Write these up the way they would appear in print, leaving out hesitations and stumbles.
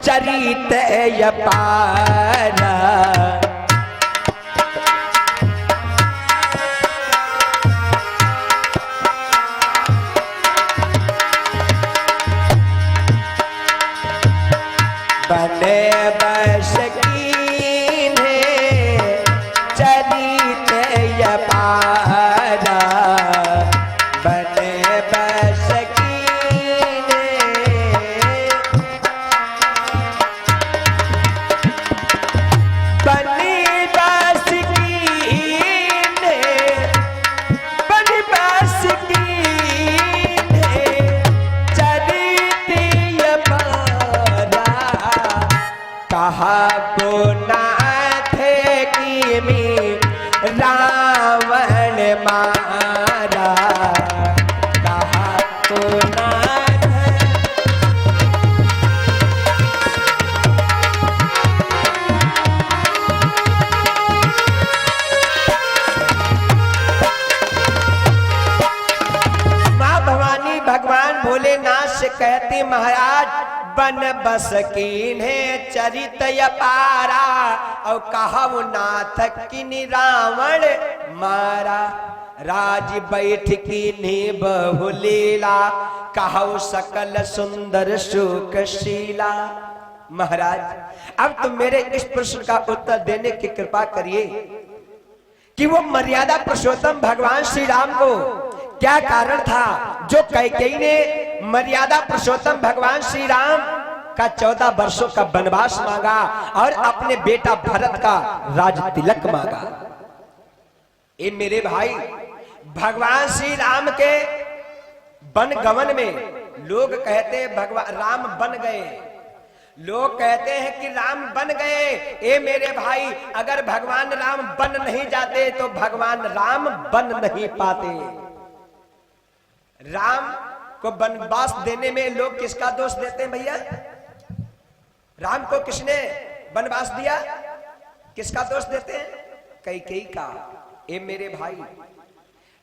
चरित अपारा। बने बस कीन्हे चरित अपारा। बने बस कीन्हे बनी बस कीन्हे बनी बस कीन्हे चरित अपारा। कहा को नाथ की में रावण मारा। कहा को नाथ माँ भवानी भगवान भोलेनाथ से कहती महाराज बन बस कीन्हे चरित अपारा। और कहा वो नाथ किनि रावण मारा। राज बैठ कीन्हे बहुलीला कहु सकल सुंदर सुखशीला। महाराज अब तुम मेरे इस प्रश्न का उत्तर देने की कृपा करिए कि वो मर्यादा पुरुषोत्तम भगवान श्री राम को क्या कारण था जो कैकेयी ने मर्यादा पुरुषोत्तम भगवान श्री राम का 14 वर्षों का वनवास मांगा और अपने बेटा भरत का राज तिलक मांगा। ये मेरे भाई भगवान श्री राम के वनगमन में लोग कहते हैं भगवान राम बन गए। लोग कहते हैं कि राम बन गए। ए मेरे भाई अगर भगवान राम बन नहीं जाते तो भगवान राम बन नहीं पाते। राम को वनवास देने में लोग किसका दोष देते हैं भैया? राम को किसने वनवास दिया? किसका दोष देते हैं? कैकेयी का। ए मेरे भाई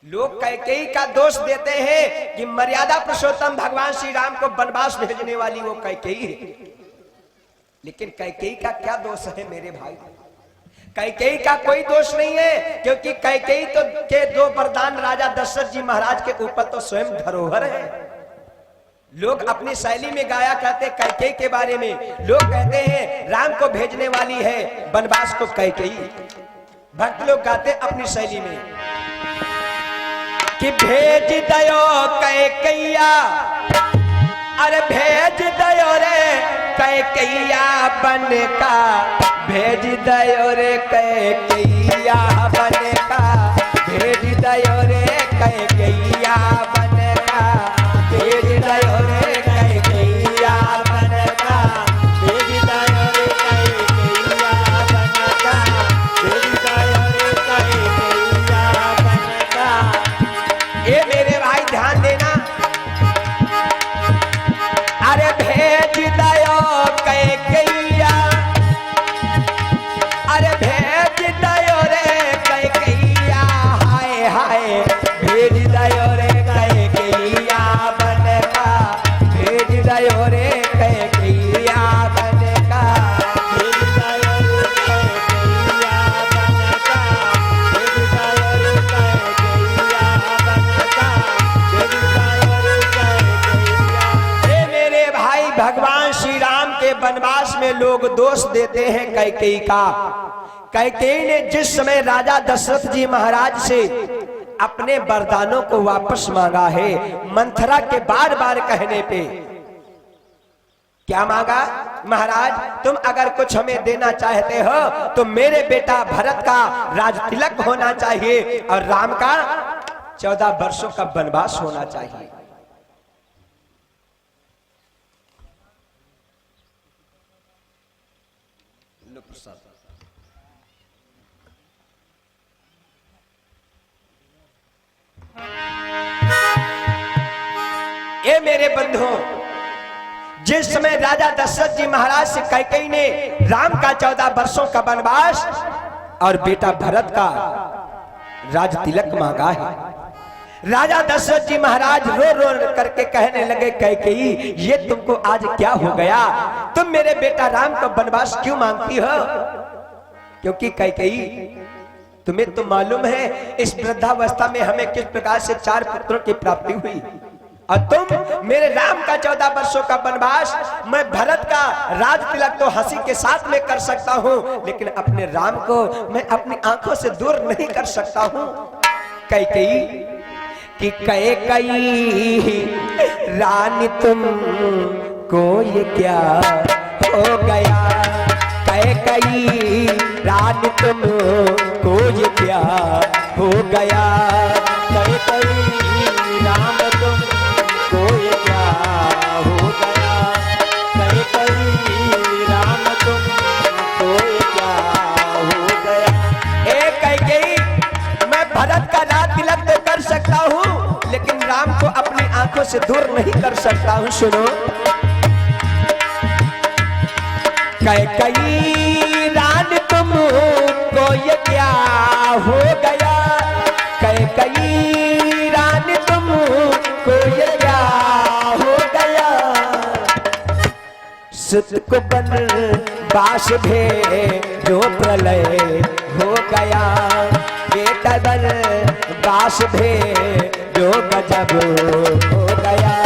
लोग कैकेयी का दोष देते हैं कि मर्यादा पुरुषोत्तम भगवान श्री राम को वनवास भेजने वाली वो कैकेयी है। लेकिन कैकेयी का क्या दोष है मेरे भाई? कैकेयी का कोई दोष नहीं है, क्योंकि कैकेयी तो के 2 वरदान राजा दशरथ जी महाराज के ऊपर तो स्वयं धरोहर है। लोग अपनी शैली में गाया करते कैकेयी के बारे में। लोग कहते हैं राम को भेजने वाली है वनवास को कैकेयी। भक्त लोग गाते अपनी शैली में कि भेज दयो कैकेय्या, अरे भेज दयो रे कैकेय्या बन का, भेज दयो रे कैकेय्या बन का, भेज दयो रे कैकेय्या बन का, भेज दयो रे कैकेय्या बन का, भेज दयो रे कैकेय्या बन का, भेज दयो रे कैकेय्या बन का। ये मेरे भाई ध्यान देना, अरे भेज दयो कैकेय्या, अरे भेज दयो रे कैकेय्या, हाय हाय भेज दयो रे कैकेय्या बन का, भेज दयो रे कैकेय्या बन का, भेज दयो रे कैकेय्या बन का, भेज दयो रे कैकेय्या बन का, भेज दयो रे कैकेय्या। ये मेरे भाई भगवान श्री राम के वनवास में लोग दोष देते हैं कैकेयी का। कैकेयी ने जिस समय राजा दशरथ जी महाराज से अपने वरदानों को वापस मांगा है, मंथरा के बार बार कहने पे क्या मांगा? महाराज तुम अगर कुछ हमें देना चाहते हो तो मेरे बेटा भरत का राज तिलक होना चाहिए और राम का 14 वर्षों का वनवास होना चाहिए। ये मेरे बंधुओं, जिस समय राजा दशरथ जी महाराज से कैकेयी ने राम का 14 वर्षों का वनवास और बेटा भरत का राज तिलक मांगा है, राजा दशरथ जी महाराज रो रो करके कहने लगे कैकेयी, ये तुमको आज क्या हो गया? तुम मेरे बेटा राम को वनवास क्यों मांगती हो? क्योंकि कैकेयी, तुम्हें तो मालूम है इस वृद्धावस्था में हमें किस प्रकार से 4 पुत्रों की प्राप्ति हुई, और तुम मेरे राम का 14 वर्षों का वनवास, मैं भरत का राज तिलक तो हंसी के साथ में कर सकता हूँ, लेकिन अपने राम को मैं अपनी आंखों से दूर नहीं कर सकता हूँ। कैकेयी कि कैकेयी रानी तुम को ये क्या हो गया? कैकेयी रानी तुम को ये क्या हो गया? कैकेयी राम तुम को ये क्या हो गया? कैकेयी राम तुम को ये क्या हो गया? ए कैकेयी, मैं भरत का राज तिलक तो कर सकता हूँ, लेकिन राम को अपनी आंखों से दूर नहीं कर सकता हूँ। सुनो, कैकेयी रानी तुम को ये क्या हो गया? कैकेयी रानी तुम को ये क्या हो गया? सुत को वनवास भेजो प्रलय हो गया, बेटा वनवास भेजो गजब हो गया।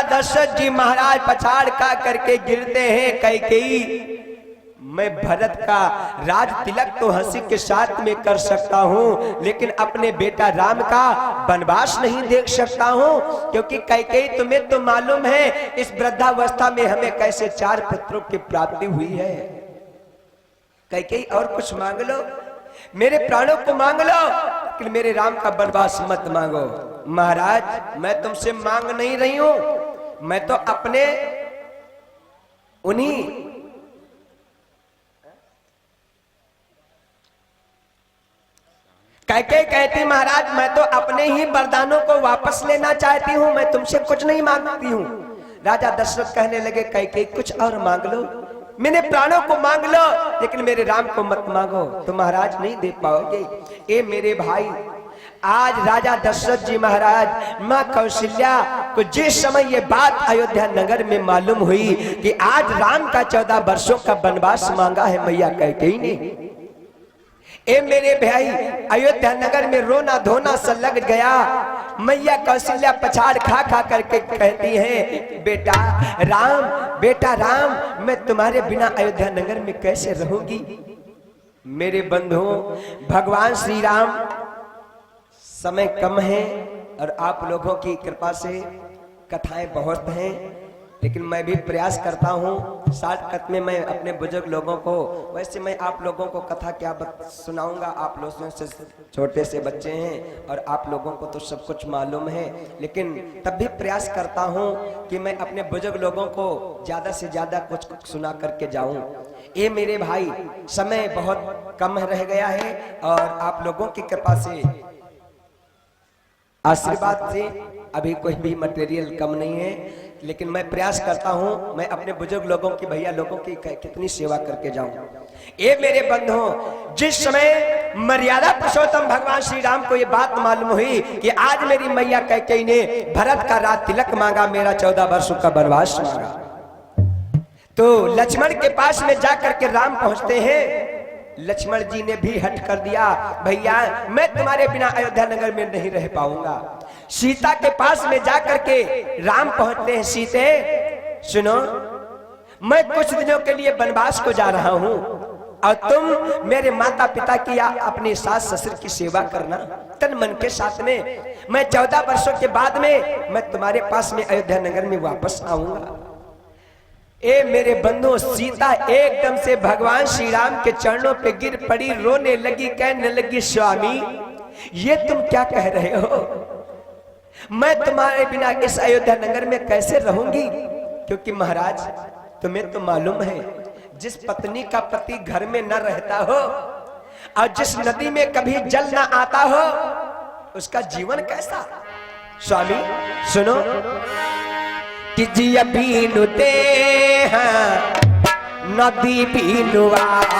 दशरथ जी महाराज पछाड़ खा करके गिरते हैं। कैकेयी, मैं भरत का राज तिलक तो हंसी के साथ में कर सकता हूँ, लेकिन अपने बेटा राम का वनवास नहीं देख सकता हूँ, क्योंकि कैकेयी तुम्हें तो मालूम है इस वृद्धावस्था में हमें कैसे 4 पुत्रों की प्राप्ति हुई है। कैकेयी, और कुछ मांग लो, मेरे प्राणों को मांग लो, लेकिन मेरे राम का वनवास मत मांगो। महाराज, मैं तुमसे मांग नहीं रही हूं, मैं तो अपने उन्हीं कैकेयी कहती, महाराज मैं तो अपने ही वरदानों को वापस लेना चाहती हूं, मैं तुमसे कुछ नहीं मांगती हूं। राजा दशरथ कहने लगे, कैकेयी कुछ और मांग लो, मेरे प्राणों को मांग लो, लेकिन मेरे राम को मत मांगो, तो महाराज नहीं दे पाओगे। ए मेरे भाई, आज राजा दशरथ जी महाराज माँ कौशल्या को जिस समय ये बात अयोध्या नगर में मालूम हुई कि आज राम का 14 वर्षों का वनवास मांगा है मैया कैकेयी ने, ए मेरे भाई, अयोध्या नगर में रोना धोना सा लग गया। मैया कौशल्या पछाड़ खा खा करके कहती है, बेटा राम, मैं तुम्हारे बिना अयोध्या नगर में कैसे रहूंगी? मेरे बंधुओं, भगवान श्री राम, समय कम है और आप लोगों की कृपा से कथाएं बहुत हैं, लेकिन मैं भी प्रयास करता हूँ शॉर्टकट में मैं अपने बुजुर्ग लोगों को, वैसे मैं आप लोगों को कथा क्या सुनाऊंगा, आप लोगों से छोटे से बच्चे हैं और आप लोगों को तो सब कुछ मालूम है, लेकिन तब भी प्रयास करता हूँ कि मैं अपने बुजुर्ग लोगों को ज्यादा से ज्यादा कुछ सुना करके जाऊं। ये मेरे भाई, समय बहुत कम रह गया है और आप लोगों की कृपा से, आशीर्वाद से अभी कोई भी मटेरियल कम नहीं है, लेकिन मैं प्रयास करता हूं मैं अपने बुजुर्ग लोगों की, भैया लोगों की कितनी सेवा करके जाऊं। ये मेरे बंधुओं, जिस समय मर्यादा पुरुषोत्तम भगवान श्री राम को ये बात मालूम हुई कि आज मेरी मैया कैकेयी ने भरत का राज तिलक मांगा, मेरा 14 वर्षों का वनवास मांगा, तो लक्ष्मण के पास में जाकर के राम पहुंचते हैं। लक्ष्मण जी ने भी हट कर दिया, भैया मैं तुम्हारे बिना अयोध्या नगर में नहीं रह पाऊंगा। सीता के पास में जाकर के राम पहुंचते हैं, सीते सुनो, मैं कुछ दिनों के लिए वनवास को जा रहा हूं और तुम मेरे माता पिता की या अपने सास ससुर की सेवा करना तन मन के साथ में। मैं 14 वर्षों के बाद में मैं तुम्हारे पास में अयोध्या नगर में वापस आऊंगा। ए मेरे बंधुओं, सीता एकदम से भगवान श्री राम के चरणों पे गिर पड़ी, रोने लगी, कहने लगी, स्वामी ये तुम क्या कह रहे हो? मैं तुम्हारे बिना इस अयोध्या नगर में कैसे रहूंगी? क्योंकि महाराज तुम्हें तो मालूम है, जिस पत्नी का पति घर में न रहता हो और जिस नदी में कभी जल ना आता हो उसका जीवन कैसा। स्वामी सुनो कि जिया बीनु दे नदी बीनुवारी,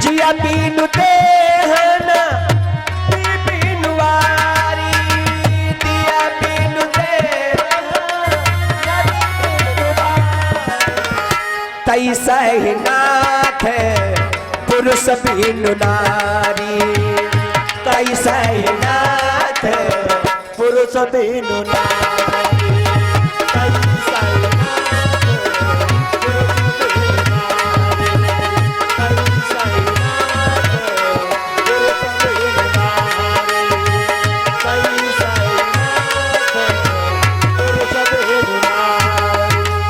जिया बीनु दे तैसा ही नाथ पुरुष बिनु नारी, तैसा ही नाथ पुरुष बिनु नारी, तैसा ही नाथ तैसा ही नाथ पुरुष बिनु नारी, तैसा ही नाथ पुरुष बिनु नारी।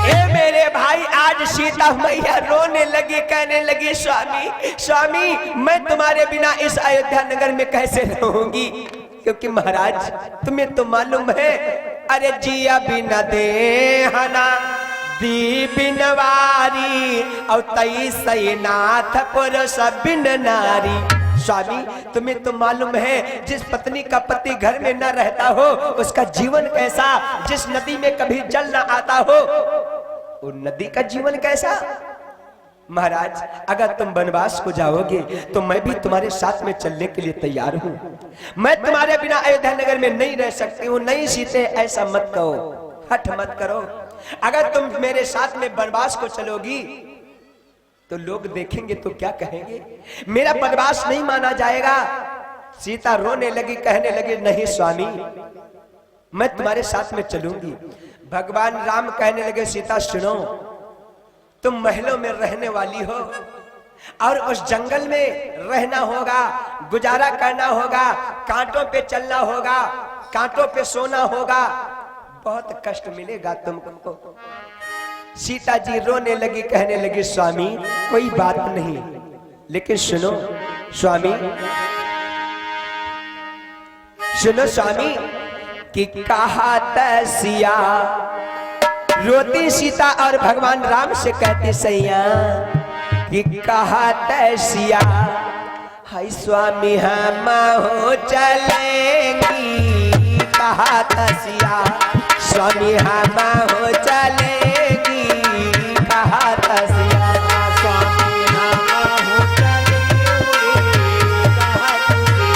ए मेरे भाई, आज सीता मैया रोने लगी, कहने लगी स्वामी स्वामी मैं तुम्हारे बिना इस अयोध्या नगर में कैसे रहूंगी, क्योंकि महाराज तुम्हें तो मालूम है अरे जिया बिना देहना दी बिनवारी और तई सई नाथ पुरुष बिन नारी। स्वामी तुम्हें तो मालूम है जिस पत्नी का पति घर में न रहता हो उसका जीवन कैसा, जिस नदी में कभी जल न आता हो वो नदी का जीवन कैसा। महाराज अगर तुम वनवास को जाओगे तो मैं भी तुम्हारे साथ में चलने के लिए तैयार हूँ। मैं तुम्हारे बिना अयोध्या नगर में नहीं रह सकती हूँ। नहीं सीते ऐसा मत कहो, हठ मत करो। अगर तुम मेरे साथ में वनवास को चलोगी तो लोग देखेंगे तो क्या कहेंगे, मेरा वनवास नहीं माना जाएगा। सीता रोने लगी, कहने लगी नहीं स्वामी मैं तुम्हारे साथ में चलूंगी। भगवान राम कहने लगे सीता सुनो, तुम महलों में रहने वाली हो और उस जंगल में रहना होगा, गुजारा करना होगा, कांटों पे चलना होगा, कांटों पे सोना होगा, बहुत कष्ट मिलेगा तुमको। सीता जी रोने लगी, कहने लगी स्वामी कोई बात नहीं, लेकिन सुनो स्वामी, सुनो स्वामी कि कहा तसिया रोती सीता और भगवान राम से कहती सैया कि कहा तसिया हाय स्वामी हम हो चलेंगी, कहा तसिया स्वामी हम हो चलेंगी, कहा तसिया स्वामी हम हो चलेंगी, कहा तसिया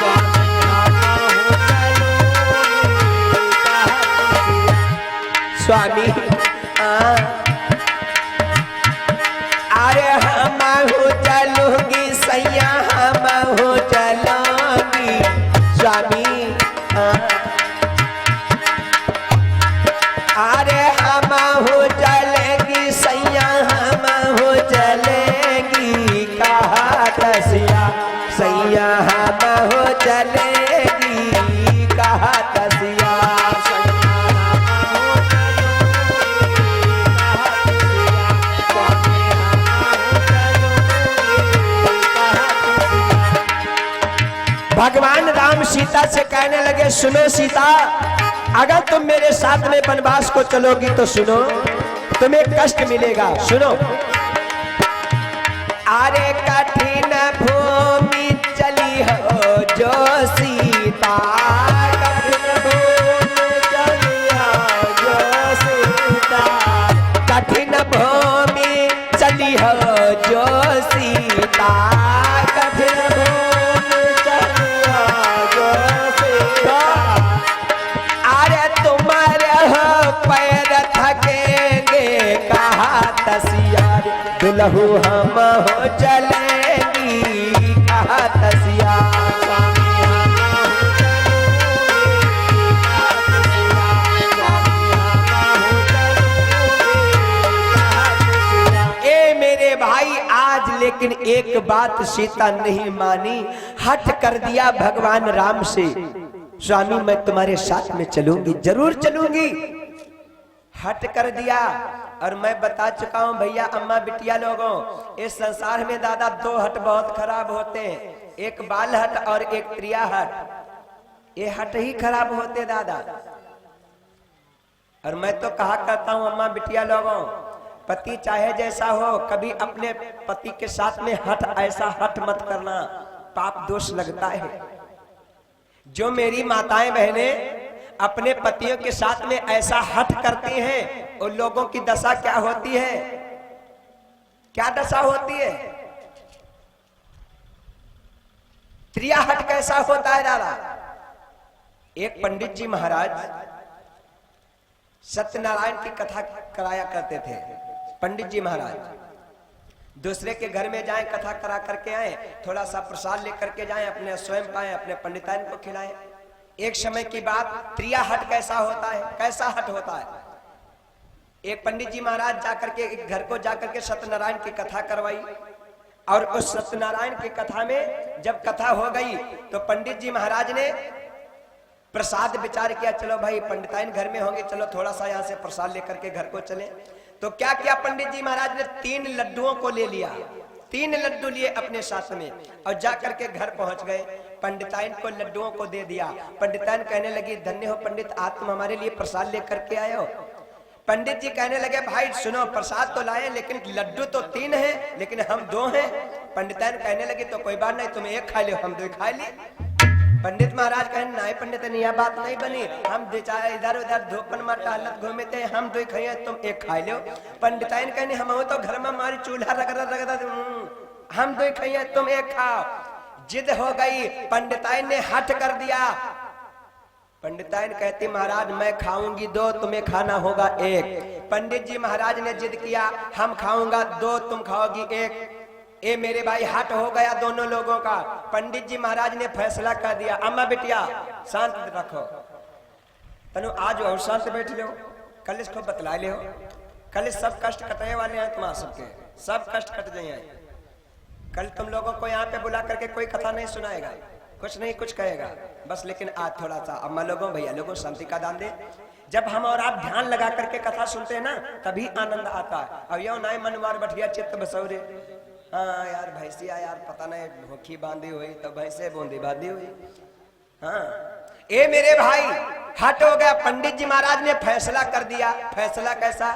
स्वामी हम हो चलेंगी, कहा तसिया स्वामी अरे हम हो चलूंगी सैया हम हो चलूंगी स्वामी अरे हम हो चलेंगी सैया हम हो चलेंगी, कहा तसिया सैया हम हो चलेंगी, कहा तसिया भगवान राम सीता से कहने लगे सुनो सीता, अगर तुम मेरे साथ में वनवास को चलोगी तो सुनो तुम्हें कष्ट मिलेगा। सुनो अरे कठिन भूमि चली हो जो सीता, कठिन भूमि चली हो जो सीता, कठिन भूमि चली हो जो सीता, कठिन भूमि चली हो जो सीता, अरे तुम्हारे हो पैर थकेंगे, कहा तसिया दुल्हू हम हो चलेंगी, कहा तसिया स्वामी हम हो चलेंगी, कहा तसिया स्वामी हम हो चलेंगी, कहा तसिया। ए मेरे भाई आज लेकिन एक बात सीता नहीं मानी, हट कर दिया भगवान राम से स्वामी मैं तुम्हारे साथ में चलूंगी, जरूर चलूंगी, हट कर दिया। और मैं बता चुका हूं भैया अम्मा बिटिया लोगों, इस संसार में दादा दो हट बहुत खराब होते हैं। एक बाल हट और एक त्रिया हट, ये हट ही खराब होते दादा। और मैं तो कहा करता हूं अम्मा बिटिया लोगों, पति चाहे जैसा हो, कभी अपने पति के साथ में हट ऐसा हट मत करना, पाप दोष लगता है। जो मेरी माताएं बहनें अपने पतियों के साथ में ऐसा हट करती हैं, उन लोगों की दशा क्या होती है, क्या दशा होती है? त्रिया हट कैसा होता है दादा? एक पंडित जी महाराज सत्यनारायण की कथा कराया करते थे। पंडित जी महाराज दूसरे के घर में जाएं, कथा करा करके आए, थोड़ा सा प्रसाद लेकर के जाएं, अपने स्वयं पाएं, अपने पंडिताइन को खिलाएं। एक समय की बात, त्रिया हट कैसा होता है, कैसा हट होता है? एक पंडित जी महाराज जाकर के एक घर को जाकर के सत्यनारायण की कथा करवाई, और उस सत्यनारायण की कथा में जब कथा हो गई तो पंडित जी महाराज ने प्रसाद विचार किया, चलो भाई पंडिताइन घर में होंगे, चलो थोड़ा सा यहाँ से प्रसाद लेकर के घर को चले। तो क्या किया पंडित जी महाराज ने, 3 लड्डुओं को ले लिया, 3 लड्डू लिए अपने साथ में और जाकर के घर पहुंच गए। पंडिताइन को लड्डुओं को दे दिया। पंडिताइन कहने लगी, धन्य हो पंडित, आप तुम हमारे लिए प्रसाद लेकर के आए हो। पंडित जी कहने लगे, भाई सुनो, प्रसाद तो लाए लेकिन लड्डू तो 3 हैं, लेकिन हम 2 हैं। पंडिताइन कहने लगी, तो कोई बात नहीं, तुम 1 खा लो, हम 2 खा लिए। पंडित महाराज कहने, नहीं पंडित, यह बात नहीं बनी, हम बेचारे इधर उधर धोपन में टहलत घूमे थे, हम 2 खाइए, तुम 1 खा लो। पंडिताइन कहने, हम तो घर में हमारी चूल्हा रगड़ा, हम 2 खाइए, तुम 1 खाओ। जिद हो गई, पंडिताइन ने हट कर दिया। पंडिताइन कहती, महाराज मैं खाऊंगी 2, तुम्हें खाना होगा 1। पंडित जी महाराज ने जिद किया, हम खाऊंगा 2, तुम खाओगी 1। ए मेरे भाई हट हो गया दोनों लोगों का। पंडित जी महाराज ने फैसला कर दिया, अम्मा बिटिया शांत रखो, तनु आज और शांत बैठ लो, कल इसको बतला ले, कल सब कष्ट कटने वाले हैं, तुम्हारे सबके सब कष्ट कट जाए। कल तुम लोगों को यहाँ पे बुला करके कोई कथा नहीं सुनाएगा, कुछ नहीं कुछ कहेगा बस, लेकिन आज थोड़ा सा अम्मा लोगों भैया लोगों शांति का दान दे। जब हम और आप ध्यान लगा करके कथा सुनते हैं ना, तभी आनंद आता है। और यो नहीं मनवार बैठिया चित्त बसौरे, हाँ यार भैंसिया यार पता नहीं भूखी बांधी हुई तो भैंसे बूंदी बांधी हुई। हाँ ए मेरे भाई हट हो गया। पंडित जी महाराज ने फैसला कर दिया। फैसला कैसा?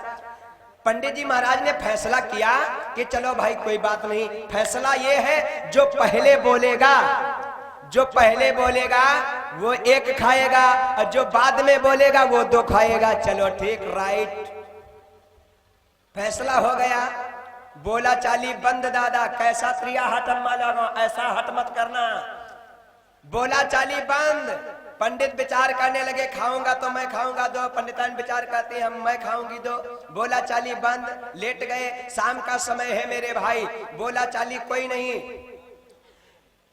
पंडित जी महाराज ने फैसला किया कि चलो भाई कोई बात नहीं, फैसला ये है जो पहले बोलेगा, जो पहले बोलेगा वो 1 खाएगा और जो बाद में बोलेगा वो 2 खाएगा। चलो ठीक, राइट, फैसला हो गया। बोला चाली बंद दादा, कैसा त्रिया हट अम्मा लोगों, ऐसा हट मत करना। बोला चाली बंद। पंडित विचार करने लगे, खाऊंगा तो मैं खाऊंगा 2, पंडिताइन विचार करते हैं मैं खाऊंगी 2। बोला चाली बंद, लेट गए। शाम का समय है मेरे भाई, बोला चाली कोई नहीं।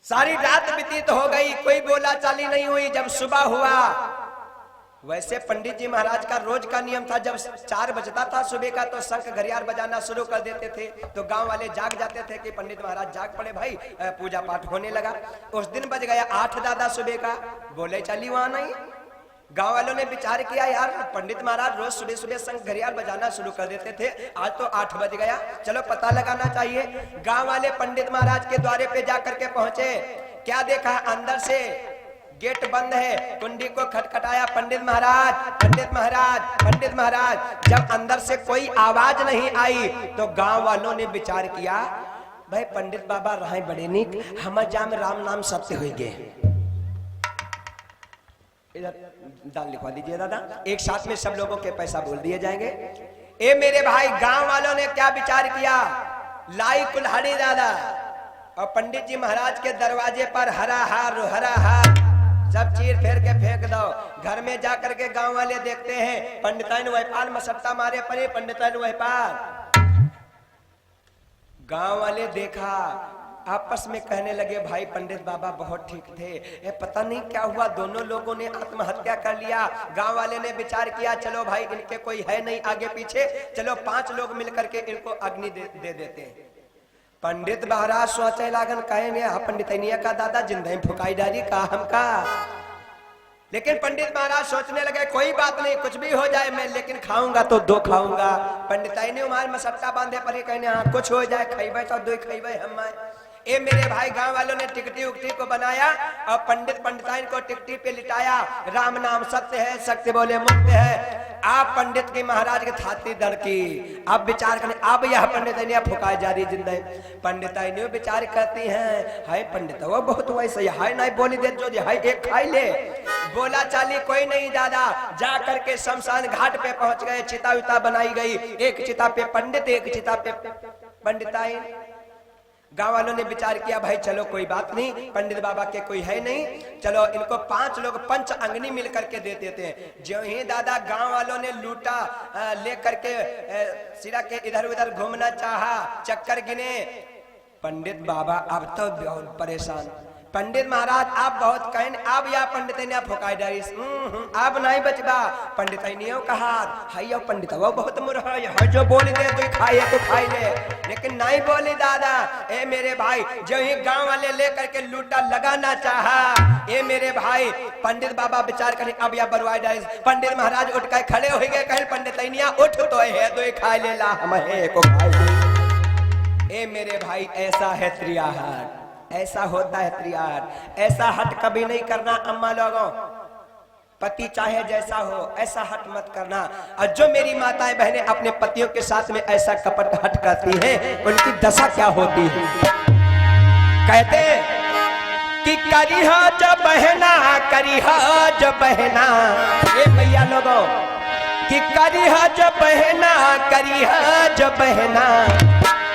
सारी रात व्यतीत हो गई, कोई बोला चाली नहीं हुई। जब सुबह हुआ, वैसे पंडित जी महाराज का रोज का नियम था, जब 4 बजता था सुबह का तो शंख घड़ियाल बजाना शुरू कर देते थे, तो गांव वाले जाग जाते थे कि पंडित महाराज जाग पड़े भाई, पूजा पाठ होने लगा। उस दिन बज गया 8 दादा सुबह का, बोले चली वहां नहीं। गांव वालों ने विचार किया, यार पंडित महाराज रोज सुबह सुबह शंख घड़ियाल बजाना शुरू कर देते थे, आज तो 8 बज गया, चलो पता लगाना चाहिए। गांव वाले पंडित महाराज के द्वारे पे जाकर के पहुंचे। क्या देखा? अंदर से गेट बंद है, कुंडी को खटखटाया, पंडित महाराज, पंडित महाराज, पंडित महाराज। जब अंदर से कोई आवाज नहीं आई तो गांव वालों ने विचार किया, भाई पंडित बाबा रहे बड़े नीक, हम जाम राम नाम सत्य हो गए। इधर दान लिखवा दीजिए दादा, एक साथ में सब लोगों के पैसा बोल दिए जाएंगे। ए मेरे भाई, गांव वालों ने क्या विचार किया, लाई कुल्हाड़ी दादा और पंडित जी महाराज के दरवाजे पर हरा हार सब चीर फेर के फेंक दो। घर में जाकर के गांव वाले देखते हैं, पंडिताइन व्यापार मसट्टा मारे पड़े, पंडिताइन व्यापार। गांव वाले देखा, आपस में कहने लगे, भाई पंडित बाबा बहुत ठीक थे, ये पता नहीं क्या हुआ, दोनों लोगों ने आत्महत्या कर लिया। गांव वाले ने विचार किया, चलो भाई इनके कोई है नहीं आगे पीछे, चलो 5 लोग मिलकर के इनको अग्नि दे देते हैं। पंडित महाराज सोचे लागन, कहेंगे पंडितनिया का दादा जिंदगी फुकाई डाली का हमका। लेकिन पंडित महाराज सोचने लगे, कोई बात नहीं, कुछ भी हो जाए मैं लेकिन खाऊंगा तो 2 खाऊंगा। पंडिताई ने उमार मसट्टा बांधे पर कहने, हाँ कुछ हो जाए, खेबे तो 2 खेबे हम। ए मेरे भाई गांव वालों ने टिकटी उकटी को बनाया और पंडित पंडिताइन को टिकटी पे लिटाया। राम नाम सत्य है, सत्य बोले मुक्त है। आप पंडित की महाराज के छाती धड़की। अब विचार करें, अब यह पंडिताइनिया फुकाई जा रही जिंदा पंडिताइनियों विचार करती हैं, हाय पंडित वो बहुत वैसे हाय नहीं बोली दे जो हाय एक खाई ले। बोला चाली कोई नहीं दादा, जा करके शमशान घाट पे पहुंच गए। चिता विता बनाई गई, एक चिता पे पंडित एक चिता पे पंडिताइन। गांव वालों ने विचार किया भाई चलो कोई बात नहीं, पंडित बाबा के कोई है नहीं, चलो इनको 5 लोग पंच अंगनी मिल करके दे देते हैं। जो ही दादा गांव वालों ने लूटा लेकर के सिरा के इधर उधर घूमना चाहा, चक्कर गिने। पंडित बाबा अब तो बहुत परेशान। पंडित महाराज आप बहुत कहन, अब या पंडित फुकाई डारी अब नहीं बचबा। पंडित कहा हाइयो पंडित वो बहुत मुरह है, जो बोल दे तो खाए तो खाई ले, लेकिन नहीं बोली दादा। ए मेरे भाई जो ही गांव वाले लेकर के लूटा लगाना चाहा, ए मेरे भाई पंडित बाबा विचार करें अब या बरवाई डारी। पंडित महाराज उठ कर खड़े हो गए, कहे पंडित उठ तो है तो खाई ले ला हम को खाई ले। ए मेरे भाई ऐसा है त्रियाहाट, ऐसा होता है त्रियाहाट। ऐसा हट कभी नहीं करना अम्मा लोगों, पति चाहे जैसा हो ऐसा हट मत करना। और जो मेरी माताएं बहनें अपने पतियों के साथ में ऐसा कपट हट करती हैं, उनकी दशा क्या होती है। कहते कि करिहा जब बहना, करिहा जब बहना, ये भैया लोगों कि करिहा जब बहना, करिहा जब बहना,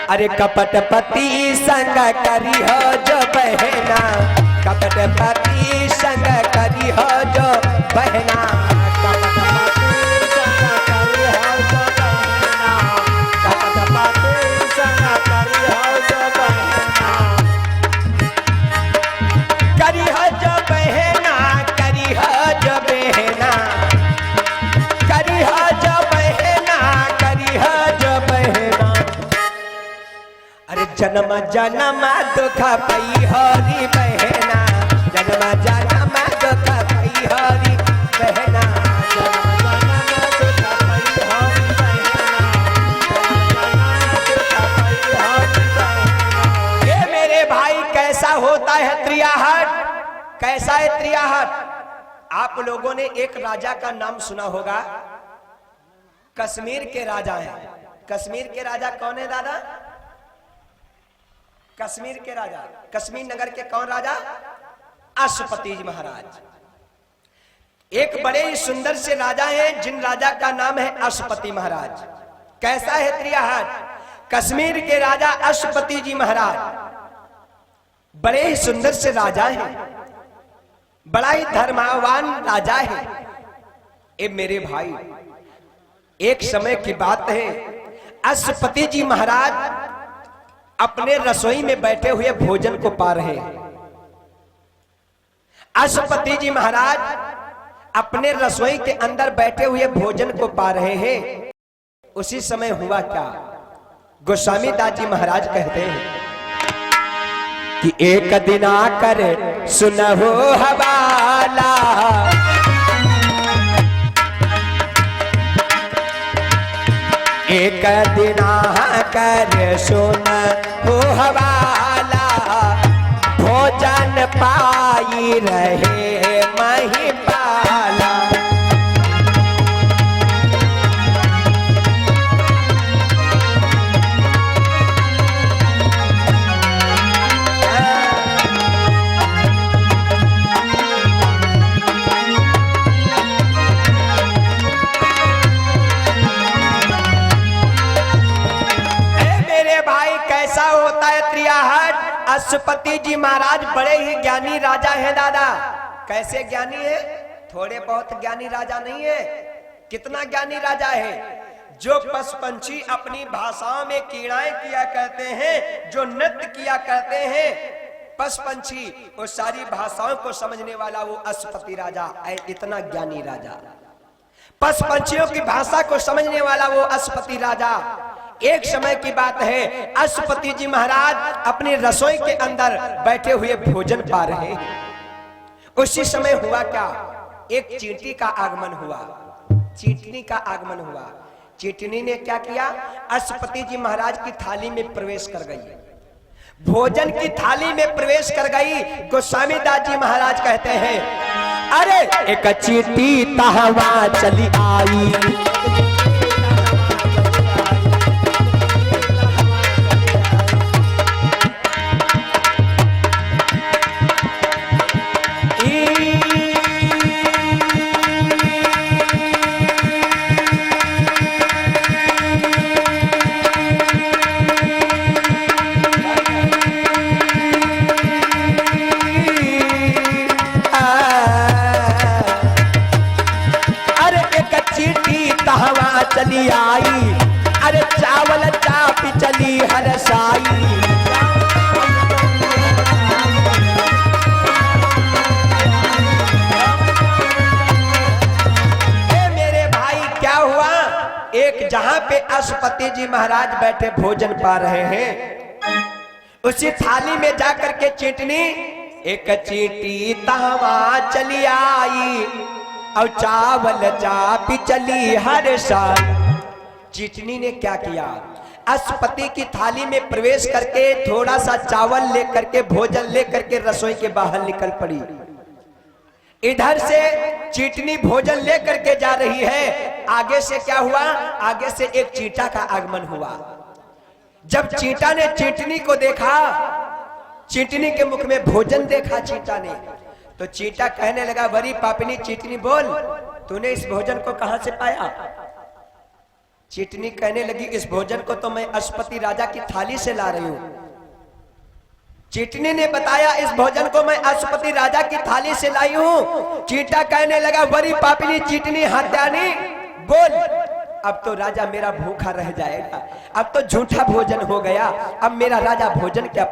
अरे कपट पति संग करी हो जो बहना, कपट पति संग करी हो जो बहना, कपट पति संग करी हो जो बहना, कपट पति संग करी हो जो बहना, करी हो जो बहना, करी हो जो बहना, करी हो जो बहना, करी हो जो बहना। अरे जन्म जन्म दुख पई हरी बहना, जन्म जन्म दुख पई हरी बहना, जन्म जन्म दुख पई हरी बहना। ये मेरे भाई कैसा होता है त्रियाहाट, कैसा है त्रियाहाट। आप लोगों ने एक राजा का नाम सुना होगा, कश्मीर के राजा हैं। कश्मीर के राजा कौन है दादा? कश्मीर के राजा, कश्मीर नगर के कौन राजा? अश्वपति जी महाराज। एक बड़े ही सुंदर से राजा हैं, जिन राजा का नाम है अश्वपति महाराज। कैसा है त्रियाहाट? कश्मीर के राजा अश्वपति जी महाराज बड़े ही सुंदर से राजा हैं, बड़ा ही धर्मावान राजा है। ए मेरे भाई एक समय की बात है, अश्वपति जी महाराज अपने रसोई में बैठे हुए भोजन को पा रहे हैं। अश्वपति जी महाराज अपने रसोई के अंदर बैठे हुए भोजन को पा रहे हैं। उसी समय हुआ क्या, गोस्वामी दास जी महाराज कहते हैं कि एक दिन आकर सुनहो हवाला, एक दिन आकर सुन हो हवाला, भोजन पाई रहे महिपाला। अश्वपति जी महाराज बड़े ही ज्ञानी राजा हैं दादा। कैसे ज्ञानी है? थोड़े बहुत ज्ञानी राजा नहीं है, कितना ज्ञानी राजा है। जो पशु पंछी अपनी भाषाओं में कीड़ाएं किया करते हैं, जो नृत्य किया करते हैं पशु पंछी, वो सारी भाषाओं को समझने वाला वो अश्वपति राजा, इतना ज्ञानी राजा। पशु पंछियों की भाषा को समझने वाला वो अश्वपति राजा। एक समय की बात है, अश्वपति जी महाराज अपनी रसोई के अंदर बैठे हुए भोजन पा रहे हैं। उसी समय हुआ क्या, एक चींटी का आगमन हुआ। चींटनी का आगमन हुआ। चींटनी ने क्या किया, अश्वपति जी महाराज की थाली में प्रवेश कर गई। भोजन की थाली में प्रवेश कर गई। गोस्वामी दास जी महाराज कहते हैं, अरे एक चींटी तहवा चली आई, चली आई, अरे चावल चापी चली हरसाई। मेरे भाई क्या हुआ, एक जहां पे अशुपति जी महाराज बैठे भोजन पा रहे हैं, उसी थाली में जाकर के चींटनी, एक चींटी तहवा चली आई और चावल चापी चली हर साल। चींटनी ने क्या किया, अशुपति की थाली में प्रवेश करके थोड़ा सा चावल लेकर के, भोजन लेकर के रसोई के बाहर निकल पड़ी। इधर से चींटनी भोजन लेकर के जा रही है, आगे से क्या हुआ, आगे से एक चींटा का आगमन हुआ। जब चींटा ने चींटनी को देखा, चींटनी के मुख में भोजन देखा चींटा ने, तो चींटा कहने लगा, बड़ी पापनी चींटनी बोल, तूने इस भोजन को कहां से पाया। चींटनी कहने लगी, इस भोजन को तो मैं अशुपति राजा की थाली से ला रही हूं। चींटनी ने बताया, इस भोजन को मैं अशुपति राजा की थाली से लाई हूं। चींटा कहने लगा, बड़ी पापनी चींटनी हत्यानी बोल, अब तो राजा मेरा भूखा रह जाएगा, अब तो झूठा भोजन हो गया, अब मेरा राजा भोजन क्या